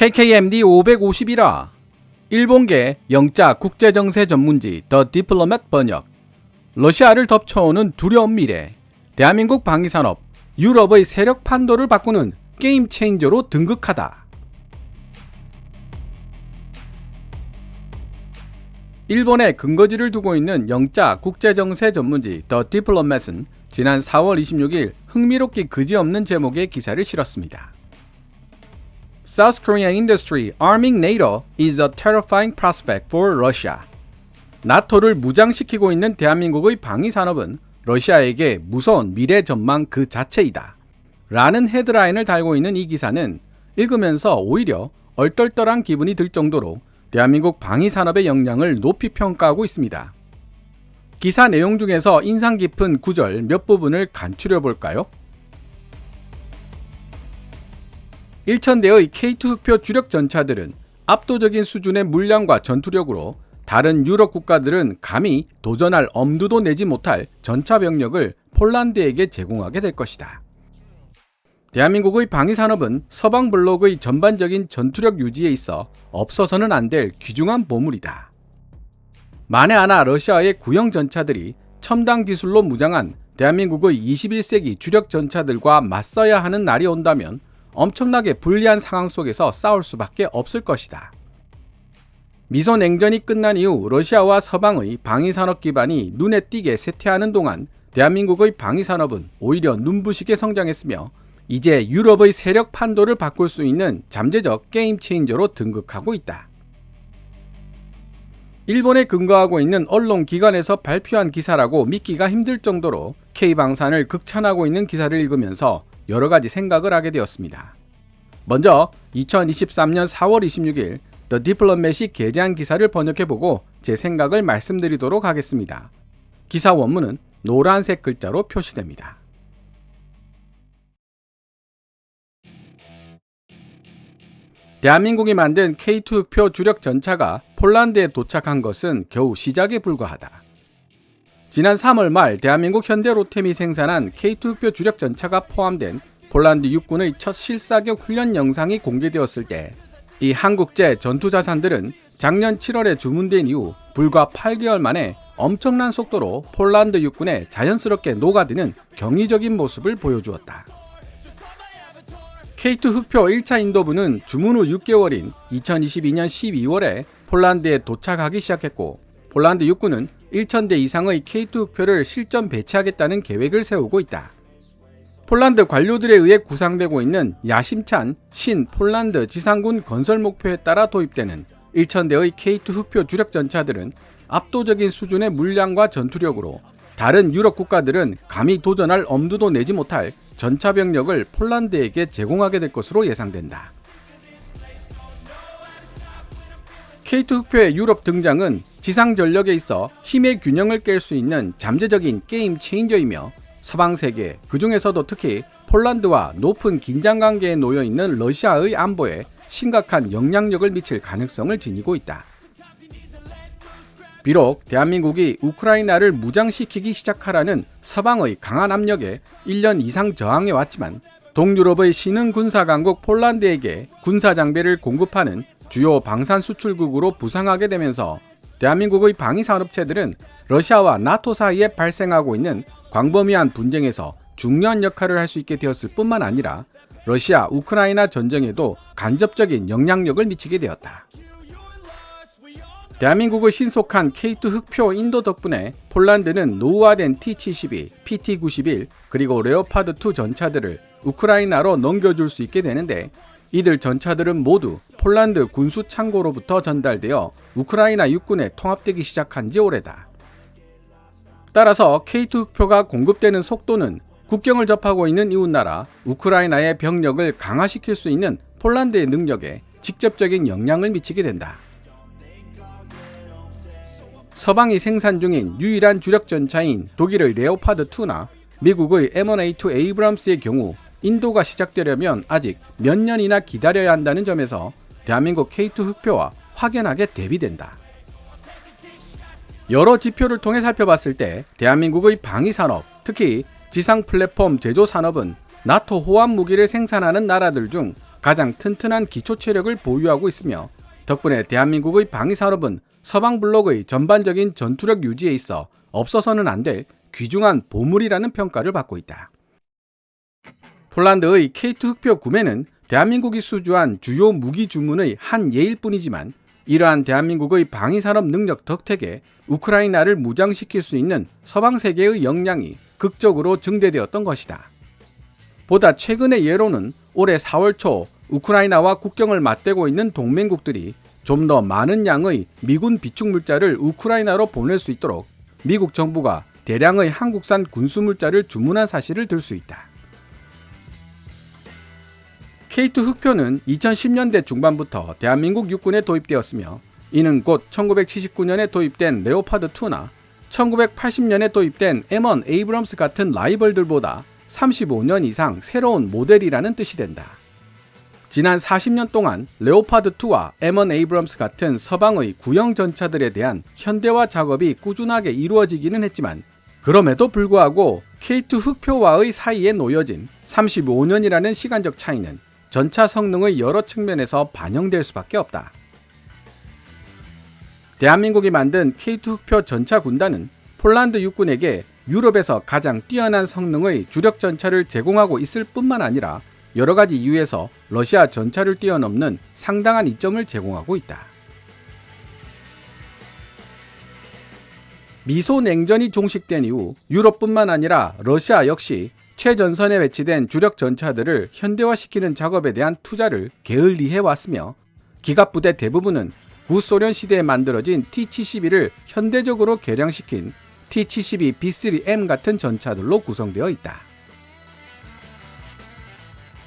KKMD 551화 일본계 영자 국제정세 전문지 더 디플로맷 번역. 러시아를 덮쳐오는 두려운 미래, 대한민국 방위산업 유럽의 세력 판도를 바꾸는 게임 체인저로 등극하다. 일본에 근거지를 두고 있는 영자 국제정세 전문지 더 디플로맷은 지난 4월 26일 흥미롭기 그지없는 제목의 기사를 실었습니다. South Korean industry arming NATO is a terrifying prospect for Russia. 나토를 무장시키고 있는 대한민국의 방위산업은 러시아에게 무서운 미래 전망 그 자체이다. 라는 헤드라인을 달고 있는 이 기사는 읽으면서 오히려 얼떨떨한 기분이 들 정도로 대한민국 방위산업의 역량을 높이 평가하고 있습니다. 기사 내용 중에서 인상 깊은 구절 몇 부분을 간추려 볼까요? 1000대의 K2 흑표 주력 전차들은 압도적인 수준의 물량과 전투력으로 다른 유럽 국가들은 감히 도전할 엄두도 내지 못할 전차 병력을 폴란드에게 제공하게 될 것이다. 대한민국의 방위산업은 서방 블록의 전반적인 전투력 유지에 있어 없어서는 안 될 귀중한 보물이다. 만에 하나 러시아의 구형 전차들이 첨단 기술로 무장한 대한민국의 21세기 주력 전차들과 맞서야 하는 날이 온다면 엄청나게 불리한 상황 속에서 싸울 수밖에 없을 것이다. 미소 냉전이 끝난 이후 러시아와 서방의 방위산업 기반이 눈에 띄게 쇠퇴하는 동안 대한민국의 방위산업은 오히려 눈부시게 성장했으며 이제 유럽의 세력 판도를 바꿀 수 있는 잠재적 게임 체인저로 등극하고 있다. 일본에 근거하고 있는 언론기관에서 발표한 기사라고 믿기가 힘들 정도로 K방산을 극찬하고 있는 기사를 읽으면서 여러 가지 생각을 하게 되었습니다. 먼저 2023년 4월 26일 The Diplomat이 게재한 기사를 번역해보고 제 생각을 말씀드리도록 하겠습니다. 기사 원문은 노란색 글자로 표시됩니다. 대한민국이 만든 K2 흑표 주력 전차가 폴란드에 도착한 것은 겨우 시작에 불과하다. 지난 3월 말 대한민국 현대로템이 생산한 K2 흑표 주력 전차가 포함된 폴란드 육군의 첫 실사격 훈련 영상이 공개되었을 때 이 한국제 전투자산들은 작년 7월에 주문된 이후 불과 8개월 만에 엄청난 속도로 폴란드 육군에 자연스럽게 녹아드는 경이적인 모습을 보여주었다. K2 흑표 1차 인도부는 주문 후 6개월인 2022년 12월에 폴란드에 도착하기 시작했고 폴란드 육군은 1000대 이상의 K2 흑표를 실전 배치하겠다는 계획을 세우고 있다. 폴란드 관료들에 의해 구상되고 있는 야심찬 신 폴란드 지상군 건설 목표에 따라 도입되는 1000대의 K2 흑표 주력 전차들은 압도적인 수준의 물량과 전투력으로 다른 유럽 국가들은 감히 도전할 엄두도 내지 못할 전차 병력을 폴란드에게 제공하게 될 것으로 예상된다. K2 흑표의 유럽 등장은 지상 전력에 있어 힘의 균형을 깰 수 있는 잠재적인 게임 체인저이며 서방 세계, 그 중에서도 특히 폴란드와 높은 긴장 관계에 놓여 있는 러시아의 안보에 심각한 영향력을 미칠 가능성을 지니고 있다. 비록 대한민국이 우크라이나를 무장시키기 시작하라는 서방의 강한 압력에 1년 이상 저항해 왔지만 동유럽의 신흥 군사 강국 폴란드에게 군사 장비를 공급하는 주요 방산 수출국으로 부상하게 되면서 대한민국의 방위산업체들은 러시아와 나토 사이에 발생하고 있는 광범위한 분쟁에서 중요한 역할을 할 수 있게 되었을 뿐만 아니라 러시아, 우크라이나 전쟁에도 간접적인 영향력을 미치게 되었다. 대한민국의 신속한 K2 흑표 인도 덕분에 폴란드는 노후화된 T-72, PT-91 그리고 레오파드2 전차들을 우크라이나로 넘겨줄 수 있게 되는데 이들 전차들은 모두 폴란드 군수 창고로부터 전달되어 우크라이나 육군에 통합되기 시작한 지 오래다. 따라서 K2 흑표가 공급되는 속도는 국경을 접하고 있는 이웃나라 우크라이나의 병력을 강화시킬 수 있는 폴란드의 능력에 직접적인 영향을 미치게 된다. 서방이 생산 중인 유일한 주력 전차인 독일의 레오파드2나 미국의 M1A2 에이브람스의 경우 인도가 시작되려면 아직 몇 년이나 기다려야 한다는 점에서 대한민국 K2 흑표와 확연하게 대비된다. 여러 지표를 통해 살펴봤을 때 대한민국의 방위산업, 특히 지상 플랫폼 제조 산업은 나토 호환 무기를 생산하는 나라들 중 가장 튼튼한 기초 체력을 보유하고 있으며 덕분에 대한민국의 방위산업은 서방 블록의 전반적인 전투력 유지에 있어 없어서는 안 될 귀중한 보물이라는 평가를 받고 있다. 폴란드의 K2 흑표 구매는 대한민국이 수주한 주요 무기 주문의 한 예일 뿐이지만 이러한 대한민국의 방위산업 능력 덕택에 우크라이나를 무장시킬 수 있는 서방 세계의 역량이 극적으로 증대되었던 것이다. 보다 최근의 예로는 올해 4월 초 우크라이나와 국경을 맞대고 있는 동맹국들이 좀 더 많은 양의 미군 비축물자를 우크라이나로 보낼 수 있도록 미국 정부가 대량의 한국산 군수물자를 주문한 사실을 들 수 있다. K2 흑표는 2010년대 중반부터 대한민국 육군에 도입되었으며 이는 곧 1979년에 도입된 레오파드2나 1980년에 도입된 M1 에이브럼스 같은 라이벌들보다 35년 이상 새로운 모델이라는 뜻이 된다. 지난 40년 동안 레오파드2와 M1 에이브럼스 같은 서방의 구형 전차들에 대한 현대화 작업이 꾸준하게 이루어지기는 했지만 그럼에도 불구하고 K2 흑표와의 사이에 놓여진 35년이라는 시간적 차이는 전차 성능의 여러 측면에서 반영될 수밖에 없다. 대한민국이 만든 K2 흑표 전차 군단은 폴란드 육군에게 유럽에서 가장 뛰어난 성능의 주력 전차를 제공하고 있을 뿐만 아니라 여러 가지 이유에서 러시아 전차를 뛰어넘는 상당한 이점을 제공하고 있다. 미소 냉전이 종식된 이후 유럽뿐만 아니라 러시아 역시 최전선에 배치된 주력 전차들을 현대화시키는 작업에 대한 투자를 게을리해 왔으며 기갑부대 대부분은 구소련 시대에 만들어진 T-72를 현대적으로 개량시킨 T-72B3M 같은 전차들로 구성되어 있다.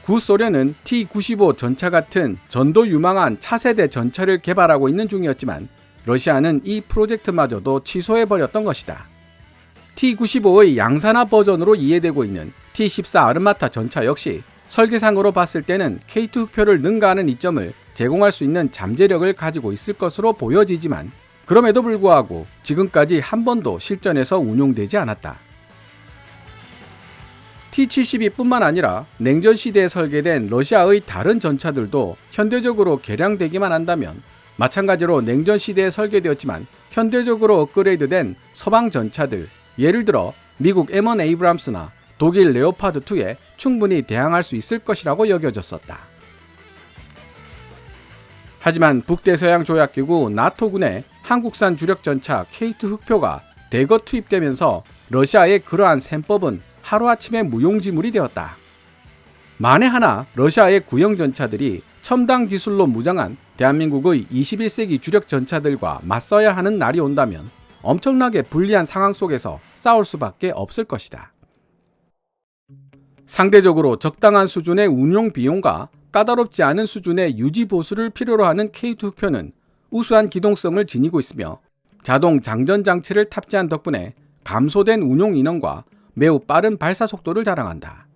구소련은 T-95 전차 같은 전도 유망한 차세대 전차를 개발하고 있는 중이었지만 러시아는 이 프로젝트마저도 취소해버렸던 것이다. T-95의 양산화 버전으로 이해되고 있는 T-14 아르마타 전차 역시 설계상으로 봤을 때는 K2 흑표를 능가하는 이점을 제공할 수 있는 잠재력을 가지고 있을 것으로 보여지지만 그럼에도 불구하고 지금까지 한 번도 실전에서 운용되지 않았다. T-72뿐만 아니라 냉전 시대에 설계된 러시아의 다른 전차들도 현대적으로 개량되기만 한다면 마찬가지로 냉전 시대에 설계되었지만 현대적으로 업그레이드된 서방 전차들, 예를 들어 미국 M1 에이브람스나 독일 레오파드2에 충분히 대항할 수 있을 것이라고 여겨졌었다. 하지만 북대서양 조약기구 나토군의 한국산 주력 전차 K2 흑표가 대거 투입되면서 러시아의 그러한 셈법은 하루아침에 무용지물이 되었다. 만에 하나 러시아의 구형 전차들이 첨단 기술로 무장한 대한민국의 21세기 주력 전차들과 맞서야 하는 날이 온다면 엄청나게 불리한 상황 속에서 싸울 수밖에 없을 것이다. 상대적으로 적당한 수준의 운용 비용과 까다롭지 않은 수준의 유지 보수를 필요로 하는 K2 흑표는 우수한 기동성을 지니고 있으며 자동 장전 장치를 탑재한 덕분에 감소된 운용 인원과 매우 빠른 발사 속도를 자랑한다.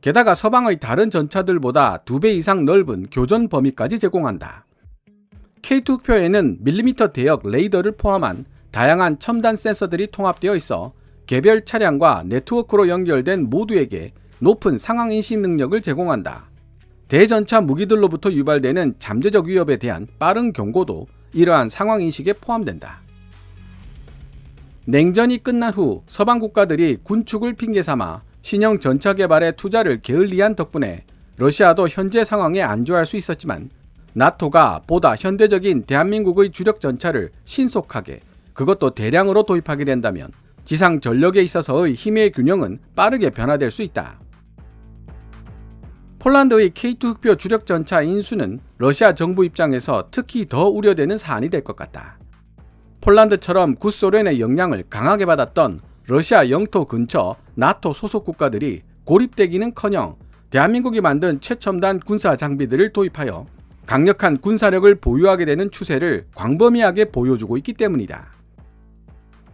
게다가 서방의 다른 전차들보다 2배 이상 넓은 교전 범위까지 제공한다. K2 흑표에는 밀리미터 대역 레이더를 포함한 다양한 첨단 센서들이 통합되어 있어 개별 차량과 네트워크로 연결된 모두에게 높은 상황 인식 능력을 제공한다. 대전차 무기들로부터 유발되는 잠재적 위협에 대한 빠른 경고도 이러한 상황 인식에 포함된다. 냉전이 끝난 후 서방 국가들이 군축을 핑계 삼아 신형 전차 개발에 투자를 게을리한 덕분에 러시아도 현재 상황에 안주할 수 있었지만 나토가 보다 현대적인 대한민국의 주력 전차를 신속하게 그것도 대량으로 도입하게 된다면 지상 전력에 있어서의 힘의 균형은 빠르게 변화될 수 있다. 폴란드의 K2 흑표 주력 전차 인수는 러시아 정부 입장에서 특히 더 우려되는 사안이 될 것 같다. 폴란드처럼 구소련의 영향을 강하게 받았던 러시아 영토 근처 나토 소속 국가들이 고립되기는커녕 대한민국이 만든 최첨단 군사 장비들을 도입하여 강력한 군사력을 보유하게 되는 추세를 광범위하게 보여주고 있기 때문이다.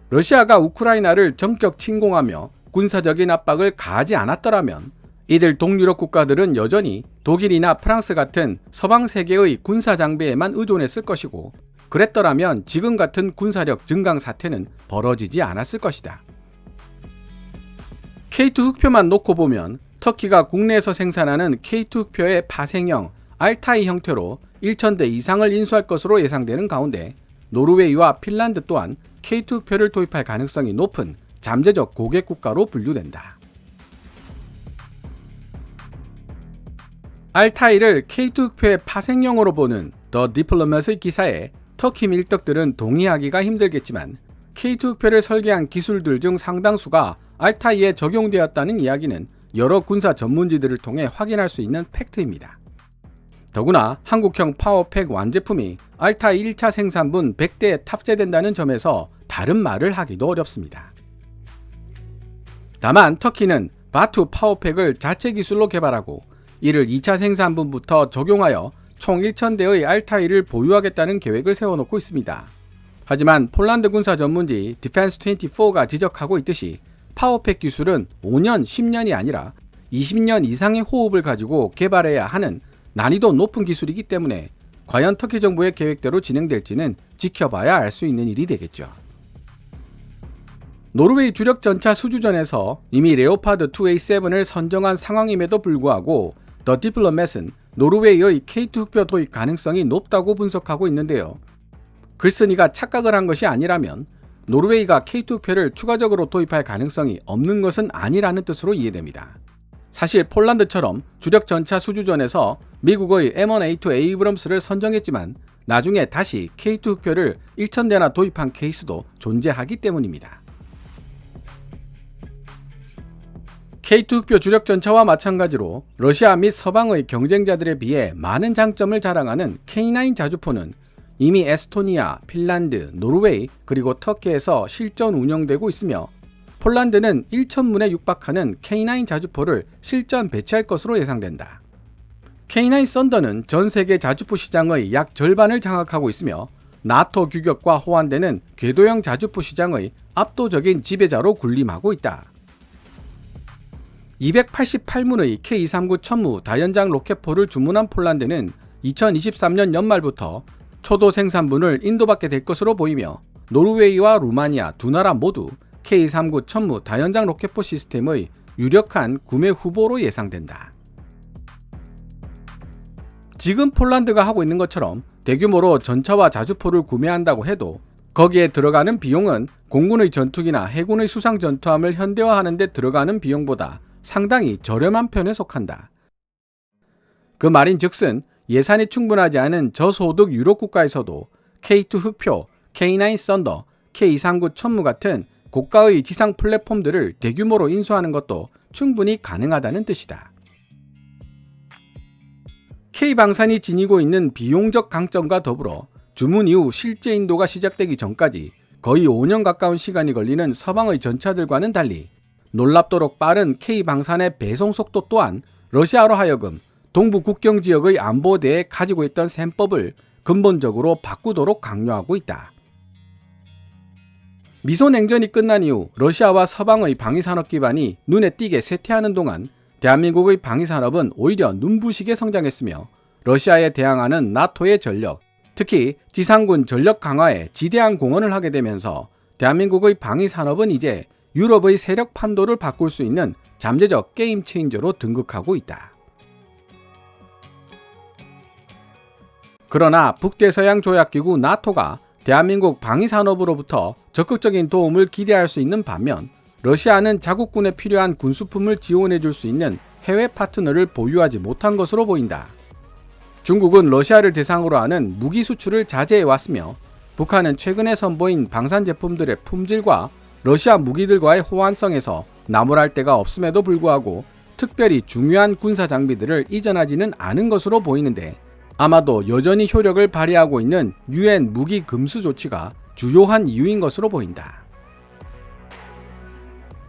러시아가 우크라이나를 전격 침공하며 군사적인 압박을 가하지 않았더라면 이들 동유럽 국가들은 여전히 독일이나 프랑스 같은 서방 세계의 군사 장비에만 의존했을 것이고 그랬더라면 지금 같은 군사력 증강 사태는 벌어지지 않았을 것이다. K2 흑표만 놓고 보면 터키가 국내에서 생산하는 K2 흑표의 파생형 알타이 형태로 1,000대 이상을 인수할 것으로 예상되는 가운데 노르웨이와 핀란드 또한 K2 흑표를 도입할 가능성이 높은 잠재적 고객 국가로 분류된다. 알타이를 K2 흑표의 파생형으로 보는 더 디플로맷의 기사에 터키 밀떡들은 동의하기가 힘들겠지만 K2 흑표를 설계한 기술들 중 상당수가 알타이에 적용되었다는 이야기는 여러 군사 전문지들을 통해 확인할 수 있는 팩트입니다. 더구나 한국형 파워팩 완제품이 알타이 1차 생산분 100대에 탑재된다는 점에서 다른 말을 하기도 어렵습니다. 다만 터키는 바투 파워팩을 자체 기술로 개발하고 이를 2차 생산분부터 적용하여 총 1,000대의 알타이를 보유하겠다는 계획을 세워놓고 있습니다. 하지만 폴란드 군사 전문지 디펜스24가 지적하고 있듯이 파워팩 기술은 5년, 10년이 아니라 20년 이상의 호흡을 가지고 개발해야 하는 난이도 높은 기술이기 때문에 과연 터키 정부의 계획대로 진행될지는 지켜봐야 알 수 있는 일이 되겠죠. 노르웨이 주력 전차 수주전에서 이미 레오파드 2A7을 선정한 상황임에도 불구하고 더 디플로맷은 노르웨이의 K2 흑표 도입 가능성이 높다고 분석하고 있는데요. 글쓴이가 착각을 한 것이 아니라면 노르웨이가 K2 흑표를 추가적으로 도입할 가능성이 없는 것은 아니라는 뜻으로 이해됩니다. 사실 폴란드처럼 주력 전차 수주전에서 미국의 M1A2 에이브럼스를 선정했지만 나중에 다시 K2 흑표를 1,000대나 도입한 케이스도 존재하기 때문입니다. K2 흑표 주력 전차와 마찬가지로 러시아 및 서방의 경쟁자들에 비해 많은 장점을 자랑하는 K9 자주포는 이미 에스토니아, 핀란드, 노르웨이 그리고 터키에서 실전 운영되고 있으며 폴란드는 1,000문에 육박하는 K9 자주포를 실전 배치할 것으로 예상된다. K9 썬더는 전 세계 자주포 시장의 약 절반을 장악하고 있으며 나토 규격과 호환되는 궤도형 자주포 시장의 압도적인 지배자로 군림하고 있다. 288문의 K239 천무 다연장 로켓포를 주문한 폴란드는 2023년 연말부터 초도 생산분을 인도받게 될 것으로 보이며 노르웨이와 루마니아 두 나라 모두 K239 천무 다연장 로켓포 시스템의 유력한 구매 후보로 예상된다. 지금 폴란드가 하고 있는 것처럼 대규모로 전차와 자주포를 구매한다고 해도 거기에 들어가는 비용은 공군의 전투기나 해군의 수상 전투함을 현대화하는 데 들어가는 비용보다 상당히 저렴한 편에 속한다. 그 말인즉슨 예산이 충분하지 않은 저소득 유럽 국가에서도 K2 흑표, K9 썬더, K239 천무 같은 고가의 지상 플랫폼들을 대규모로 인수하는 것도 충분히 가능하다는 뜻이다. K방산이 지니고 있는 비용적 강점과 더불어 주문 이후 실제 인도가 시작되기 전까지 거의 5년 가까운 시간이 걸리는 서방의 전차들과는 달리 놀랍도록 빠른 K방산의 배송 속도 또한 러시아로 하여금 동부 국경지역의 안보대에 가지고 있던 셈법을 근본적으로 바꾸도록 강요하고 있다. 미소냉전이 끝난 이후 러시아와 서방의 방위산업 기반이 눈에 띄게 쇠퇴하는 동안 대한민국의 방위산업은 오히려 눈부시게 성장했으며 러시아에 대항하는 나토의 전력, 특히 지상군 전력 강화에 지대한 공헌을 하게 되면서 대한민국의 방위산업은 이제 유럽의 세력 판도를 바꿀 수 있는 잠재적 게임 체인저로 등극하고 있다. 그러나 북대서양 조약기구 나토가 대한민국 방위산업으로부터 적극적인 도움을 기대할 수 있는 반면 러시아는 자국군에 필요한 군수품을 지원해 줄 수 있는 해외 파트너를 보유하지 못한 것으로 보인다. 중국은 러시아를 대상으로 하는 무기 수출을 자제해 왔으며 북한은 최근에 선보인 방산 제품들의 품질과 러시아 무기들과의 호환성에서 나무랄 데가 없음에도 불구하고 특별히 중요한 군사 장비들을 이전하지는 않은 것으로 보이는데 아마도 여전히 효력을 발휘하고 있는 UN 무기 금수 조치가 주요한 이유인 것으로 보인다.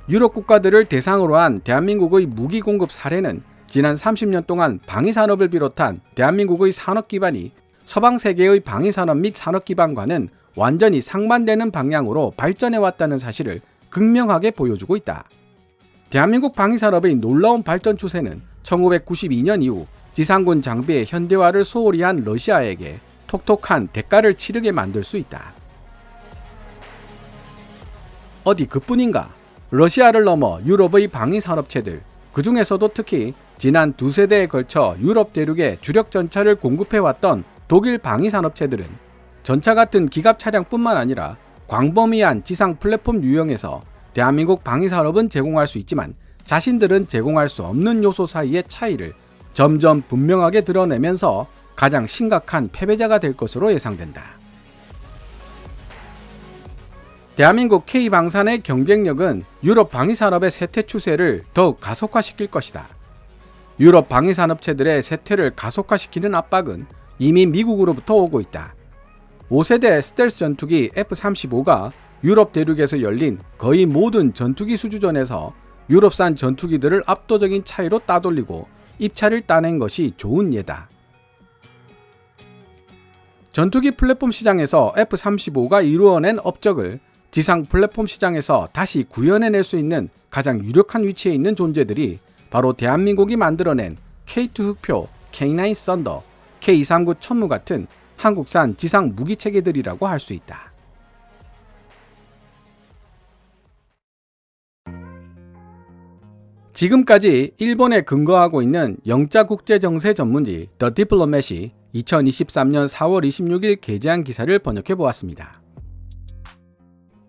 유럽 국가들을 대상으로 한 대한민국의 무기 공급 사례는 지난 30년 동안 방위산업을 비롯한 대한민국의 산업 기반이 서방 세계의 방위산업 및 산업 기반과는 완전히 상반되는 방향으로 발전해왔다는 사실을 극명하게 보여주고 있다. 대한민국 방위산업의 놀라운 발전 추세는 1992년 이후 지상군 장비의 현대화를 소홀히 한 러시아에게 톡톡한 대가를 치르게 만들 수 있다. 어디 그뿐인가? 러시아를 넘어 유럽의 방위산업체들, 그 중에서도 특히 지난 2세대에 걸쳐 유럽 대륙에 주력 전차를 공급해왔던 독일 방위산업체들은 전차 같은 기갑 차량뿐만 아니라 광범위한 지상 플랫폼 유형에서 대한민국 방위산업은 제공할 수 있지만 자신들은 제공할 수 없는 요소 사이의 차이를 점점 분명하게 드러내면서 가장 심각한 패배자가 될 것으로 예상된다. 대한민국 K방산의 경쟁력은 유럽 방위산업의 쇠퇴 추세를 더욱 가속화시킬 것이다. 유럽 방위산업체들의 쇠퇴를 가속화시키는 압박은 이미 미국으로부터 오고 있다. 5세대 스텔스 전투기 F-35가 유럽 대륙에서 열린 거의 모든 전투기 수주전에서 유럽산 전투기들을 압도적인 차이로 따돌리고 입찰을 따낸 것이 좋은 예다. 전투기 플랫폼 시장에서 F-35가 이루어낸 업적을 지상 플랫폼 시장에서 다시 구현해낼 수 있는 가장 유력한 위치에 있는 존재들이 바로 대한민국이 만들어낸 K2 흑표, K9 썬더, K239 천무 같은 한국산 지상 무기 체계들이라고 할 수 있다. 지금까지 일본에 근거하고 있는 영자국제정세 전문지 The Diplomat이 2023년 4월 26일 게재한 기사를 번역해 보았습니다.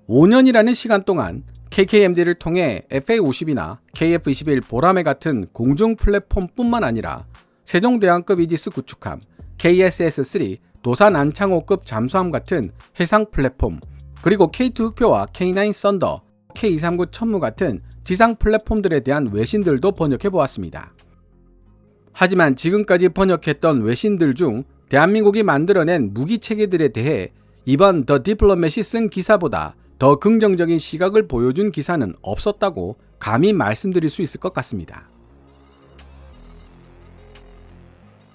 5년이라는 시간 동안 KKMD를 통해 FA-50이나 KF-21 보라매 같은 공중 플랫폼뿐만 아니라 세종대왕급 이지스 구축함, KSS-3 도산 안창호급 잠수함 같은 해상 플랫폼, 그리고 K2 흑표와 K9 썬더, K239 천무 같은 지상 플랫폼들에 대한 외신들도 번역해 보았습니다. 하지만 지금까지 번역했던 외신들 중 대한민국이 만들어낸 무기 체계들에 대해 이번 더 디플로맷이 쓴 기사보다 더 긍정적인 시각을 보여준 기사는 없었다고 감히 말씀드릴 수 있을 것 같습니다.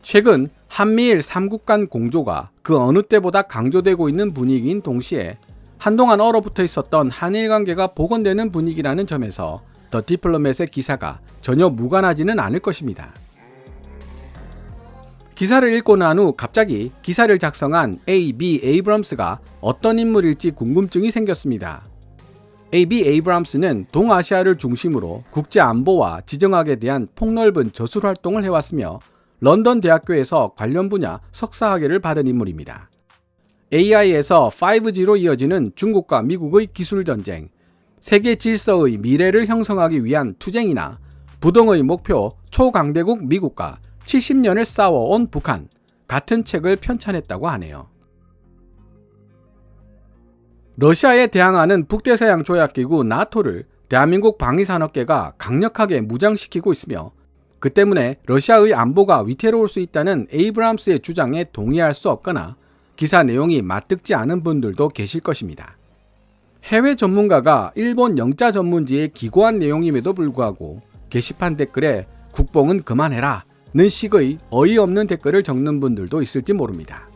최근 한미일 3국 간 공조가 그 어느 때보다 강조되고 있는 분위기인 동시에 한동안 얼어붙어 있었던 한일 관계가 복원되는 분위기라는 점에서 더 디플로맷의 기사가 전혀 무관하지는 않을 것입니다. 기사를 읽고 난 후 갑자기 기사를 작성한 A.B. 에이브럼스가 어떤 인물일지 궁금증이 생겼습니다. A.B. 에이브럼스는 동아시아를 중심으로 국제 안보와 지정학에 대한 폭넓은 저술 활동을 해왔으며 런던 대학교에서 관련 분야 석사학위를 받은 인물입니다. AI에서 5G로 이어지는 중국과 미국의 기술 전쟁, 세계 질서의 미래를 형성하기 위한 투쟁이나 부동의 목표 초강대국 미국과 70년을 싸워온 북한 같은 책을 편찬했다고 하네요. 러시아에 대항하는 북대서양 조약기구 나토를 대한민국 방위산업계가 강력하게 무장시키고 있으며 그 때문에 러시아의 안보가 위태로울 수 있다는 에이브람스의 주장에 동의할 수 없거나 기사 내용이 맞듣지 않은 분들도 계실 것입니다. 해외 전문가가 일본 영자 전문지에 기고한 내용임에도 불구하고 게시판 댓글에 국뽕은 그만해라 는 식의 어이없는 댓글을 적는 분들도 있을지 모릅니다.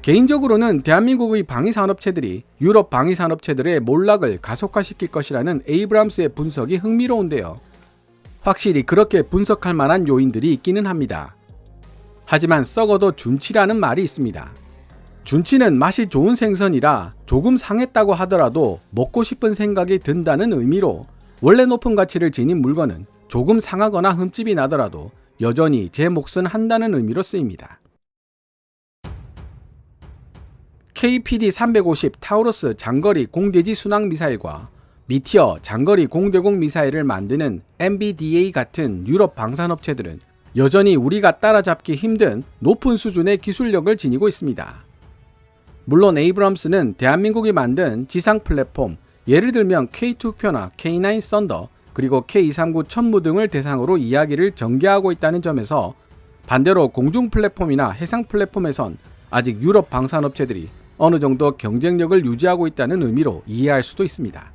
개인적으로는 대한민국의 방위산업체들이 유럽 방위산업체들의 몰락을 가속화시킬 것이라는 에이브람스의 분석이 흥미로운데요. 확실히 그렇게 분석할 만한 요인들이 있기는 합니다. 하지만 썩어도 준치라는 말이 있습니다. 준치는 맛이 좋은 생선이라 조금 상했다고 하더라도 먹고 싶은 생각이 든다는 의미로 원래 높은 가치를 지닌 물건은 조금 상하거나 흠집이 나더라도 여전히 제 몫은 한다는 의미로 쓰입니다. KPD-350 타우루스 장거리 공대지 순항 미사일과 미티어 장거리 공대공 미사일을 만드는 MBDA 같은 유럽 방산업체들은 여전히 우리가 따라잡기 힘든 높은 수준의 기술력을 지니고 있습니다. 물론 에이브럼스는 대한민국이 만든 지상 플랫폼, 예를 들면 K2표나 K9 썬더, 그리고 K239 천무 등을 대상으로 이야기를 전개하고 있다는 점에서 반대로 공중 플랫폼이나 해상 플랫폼에선 아직 유럽 방산업체들이 어느 정도 경쟁력을 유지하고 있다는 의미로 이해할 수도 있습니다.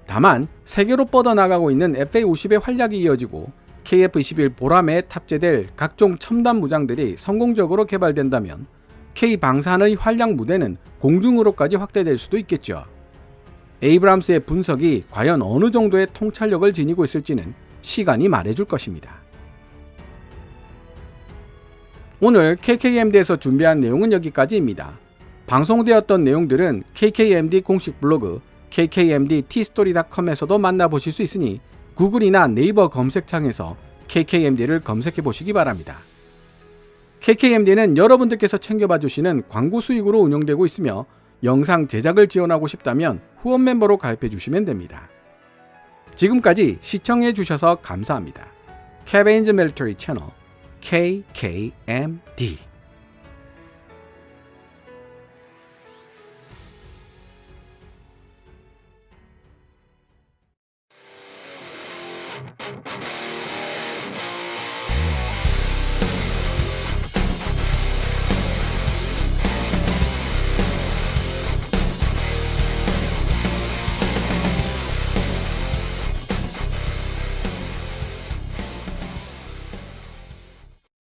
다만 세계로 뻗어나가고 있는 FA-50의 활약이 이어지고 KF-21 보라매에 탑재될 각종 첨단 무장들이 성공적으로 개발된다면 K방산의 활약 무대는 공중으로까지 확대될 수도 있겠죠. 에이브람스의 분석이 과연 어느 정도의 통찰력을 지니고 있을지는 시간이 말해줄 것입니다. 오늘 KKMD에서 준비한 내용은 여기까지입니다. 방송되었던 내용들은 KKMD 공식 블로그 KKMD tstory.com에서도 만나보실 수 있으니 구글이나 네이버 검색창에서 KKMD를 검색해 보시기 바랍니다. KKMD는 여러분들께서 챙겨봐 주시는 광고 수익으로 운영되고 있으며 영상 제작을 지원하고 싶다면 후원 멤버로 가입해 주시면 됩니다. 지금까지 시청해 주셔서 감사합니다. Kevin's Military Channel KKMD